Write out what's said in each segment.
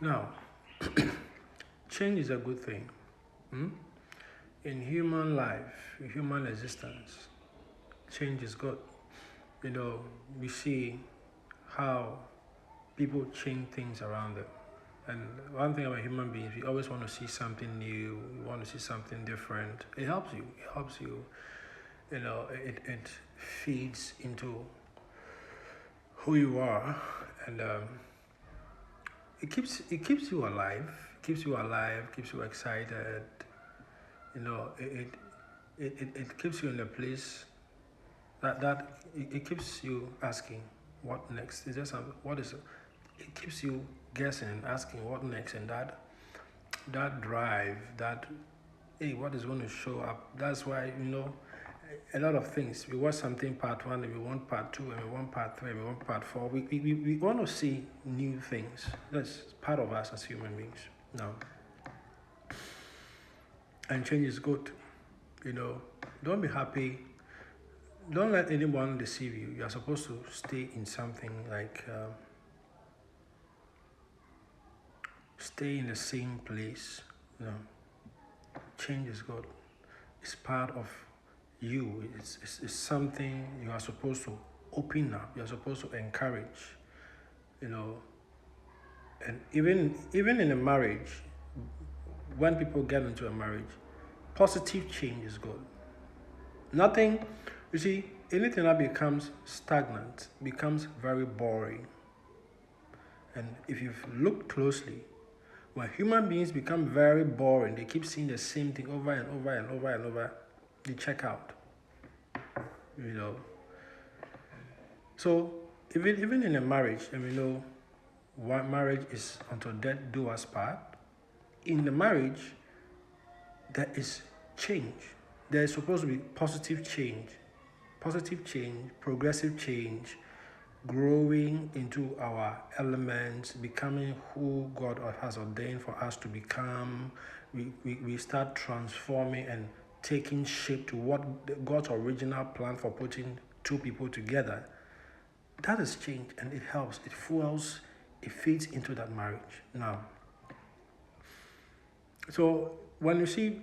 Now, change is a good thing. Hmm? In human life, in human existence, change is good. We see how people change things around them. And one thing about human beings, we always want to see something new, we want to see something different. It helps you. It helps you, it feeds into who you are, and it keeps you alive, keeps you excited. It keeps you in a place that it keeps you asking, what next? Is there some what is it? It keeps you guessing and asking what next, and that drive, that hey, what is going to show up? That's why a lot of things. We watch something part one, and we want part two, and we want part three, and we want part four. We want to see new things. That's part of us as human beings. Now, and change is good. Don't be happy. Don't let anyone deceive you. You are supposed to stay in something like stay in the same place. Change is good. It's part of you. It's something you are supposed to open up. You are supposed to encourage. And even in a marriage, when people get into a marriage, positive change is good. Nothing, you see, anything that becomes stagnant becomes very boring. And if you've looked closely, when human beings become very boring, they keep seeing the same thing over and over and over and over, they check out. So even in a marriage, and we know what marriage is until death do us part. In the marriage, there is change. There is supposed to be positive change, progressive change, growing into our elements, becoming who God has ordained for us to become. We start transforming and taking shape to what God's original plan for putting two people together. That is change, and it helps. It fuels, it feeds into that marriage. Now, so when you see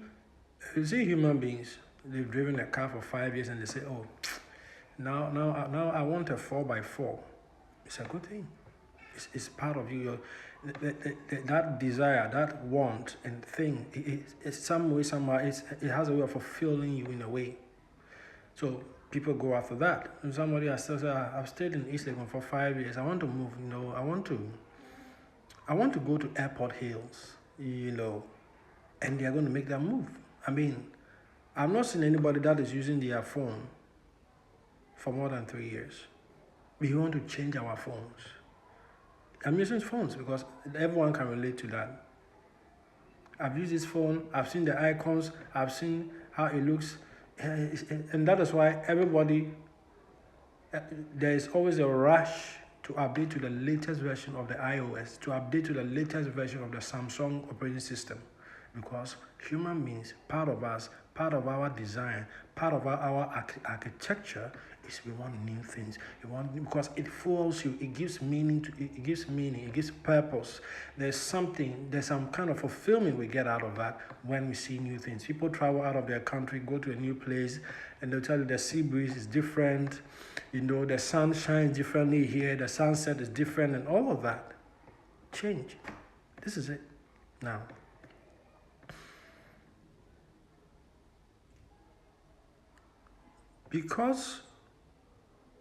human beings, they've driven a car for 5 years and they say, oh, now I want a 4x4. It's a good thing. It's part of you. That desire, that want and thing, it's some way, somehow, it has a way of fulfilling you in a way. So people go after that. And somebody has said, I've stayed in East Legon for 5 years. I want to move. I want to go to Airport Hills. And they are going to make that move. I mean, I've not seen anybody that is using their phone for more than 3 years. We want to change our phones. I'm using phones because everyone can relate to that. I've used this phone, I've seen the icons, I've seen how it looks, and that is why everybody, there is always a rush to update to the latest version of the iOS, to update to the latest version of the Samsung operating system. Because human beings, part of us, part of our design, part of our architecture is we want new things. Because it fuels you, it gives meaning, it gives purpose. There's some kind of fulfillment we get out of that when we see new things. People travel out of their country, go to a new place, and they'll tell you the sea breeze is different, the sun shines differently here, the sunset is different, and all of that. Change. This is it. Now, because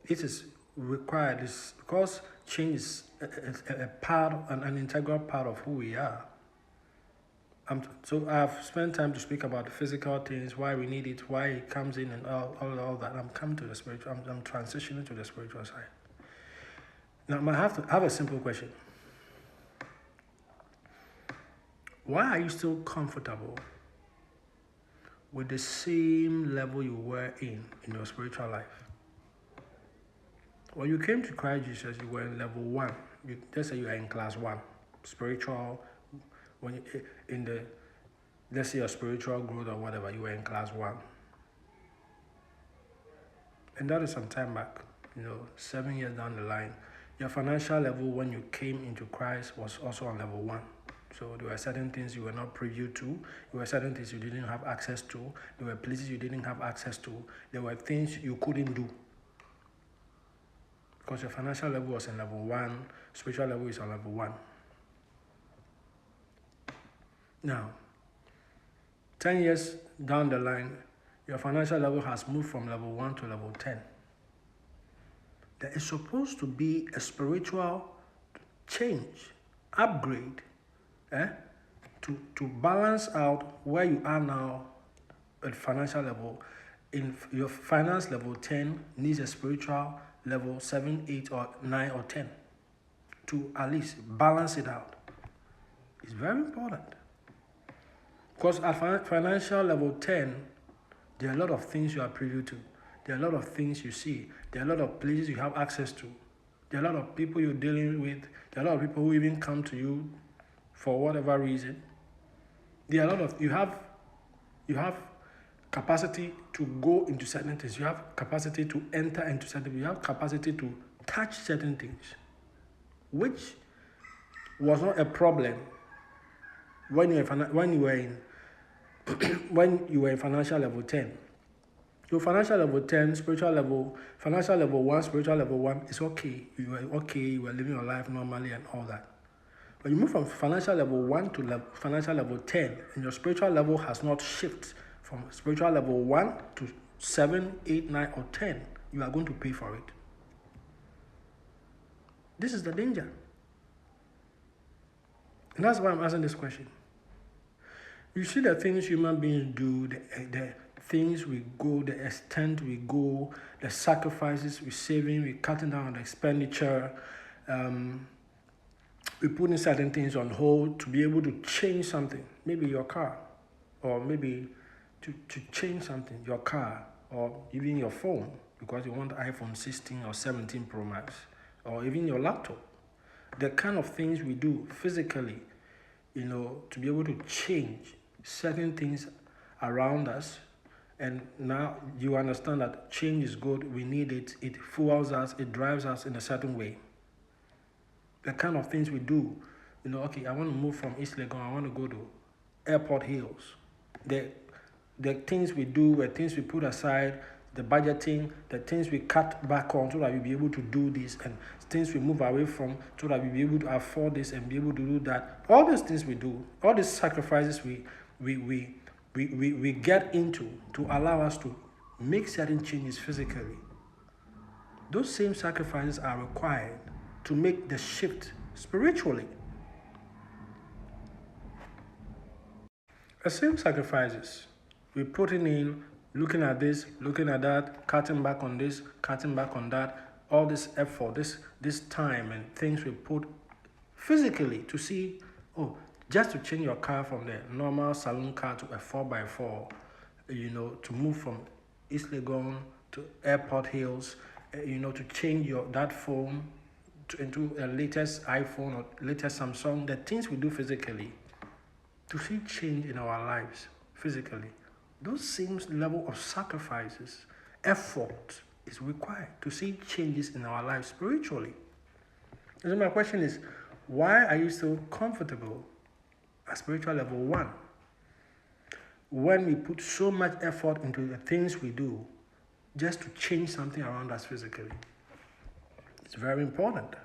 it is required, because change is a part, an integral part of who we are. So I've spent time to speak about the physical things, why we need it, why it comes in, and all that. I'm coming to the spiritual. I'm transitioning to the spiritual side. Now I have a simple question. Why are you still comfortable with the same level you were in your spiritual life? When you came to Christ Jesus, you were in level 1. Let's say you are in class 1, spiritual. When you, let's say your spiritual growth or whatever, you were in class 1. And that is some time back, 7 years down the line, Your financial level when you came into Christ was also on level 1. So there were certain things you were not privy to. There were certain things you didn't have access to. There were places you didn't have access to. There were things you couldn't do. Because your financial level was in level 1, spiritual level is on level 1. Now, 10 years down the line, your financial level has moved from level 1 to level 10. There is supposed to be a spiritual change, upgrade, to balance out where you are now at financial level. In your finance level 10 needs a spiritual level 7, 8, or 9, or 10 to at least balance it out. It's very important. Because at financial level 10, there are a lot of things you are privy to. There are a lot of things you see. There are a lot of places you have access to. There are a lot of people you're dealing with. There are a lot of people who even come to you for whatever reason. There are a lot of you have capacity to go into certain things. You have capacity to enter into certain things. You have capacity to touch certain things, which was not a problem when you were in financial level 10. Your financial level 10, spiritual level, financial level 1, spiritual level 1 is okay. You were living your life normally and all that. But you move from financial level 1 to financial level 10, and your spiritual level has not shifted from spiritual level 1 to 7, 8, 9, or 10. You are going to pay for it. This is the danger. And that's why I'm asking this question. You see the things human beings do, the things we go, the extent we go, the sacrifices we're saving, we're cutting down on the expenditure, we're putting certain things on hold to be able to change something, maybe your car, or maybe to change something, your car, or even your phone, because you want iPhone 16 or 17 Pro Max, or even your laptop. The kind of things we do physically, to be able to change certain things around us. And now you understand that change is good, we need it, it fuels us, it drives us in a certain way. The kind of things we do, I want to move from East Legon, I want to go to Airport Hills. The things we do, the things we put aside, the budgeting, the things we cut back on so that we'll be able to do this, and things we move away from so that we'll be able to afford this and be able to do that. All these things we do, all these sacrifices we get into to allow us to make certain changes physically. Those same sacrifices are required to make the shift spiritually. The same sacrifices we're putting in, looking at this, looking at that, cutting back on this, cutting back on that, all this effort, this time and things we put physically to see, just to change your car from the normal saloon car to a 4x4, to move from East Legon to Airport Hills, to change that phone into a latest iPhone or latest Samsung, the things we do physically to see change in our lives physically. Those same level of sacrifices, effort is required to see changes in our lives spiritually. So my question is, why are you so comfortable at spiritual level 1 when we put so much effort into the things we do just to change something around us physically? It's very important.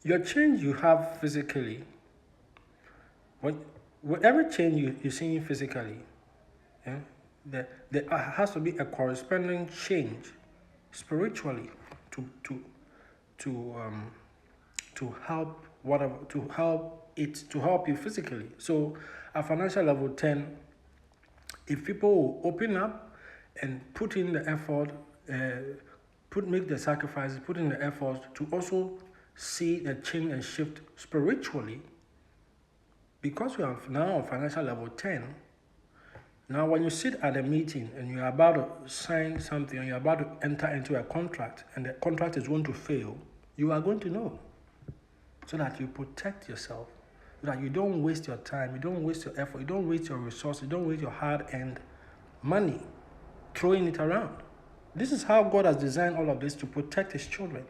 Your change you have physically, whatever change you're seeing physically, there has to be a corresponding change spiritually to help you physically. So at financial level 10, if people will open up and put in the effort, make the sacrifices, put in the effort to also see the change and shift spiritually, because we are now on financial level 10. Now when you sit at a meeting and you're about to sign something, and you're about to enter into a contract, and the contract is going to fail, you are going to know, so that you protect yourself, so that you don't waste your time, you don't waste your effort, you don't waste your resources, you don't waste your hard-earned money throwing it around. This is how God has designed all of this to protect his children.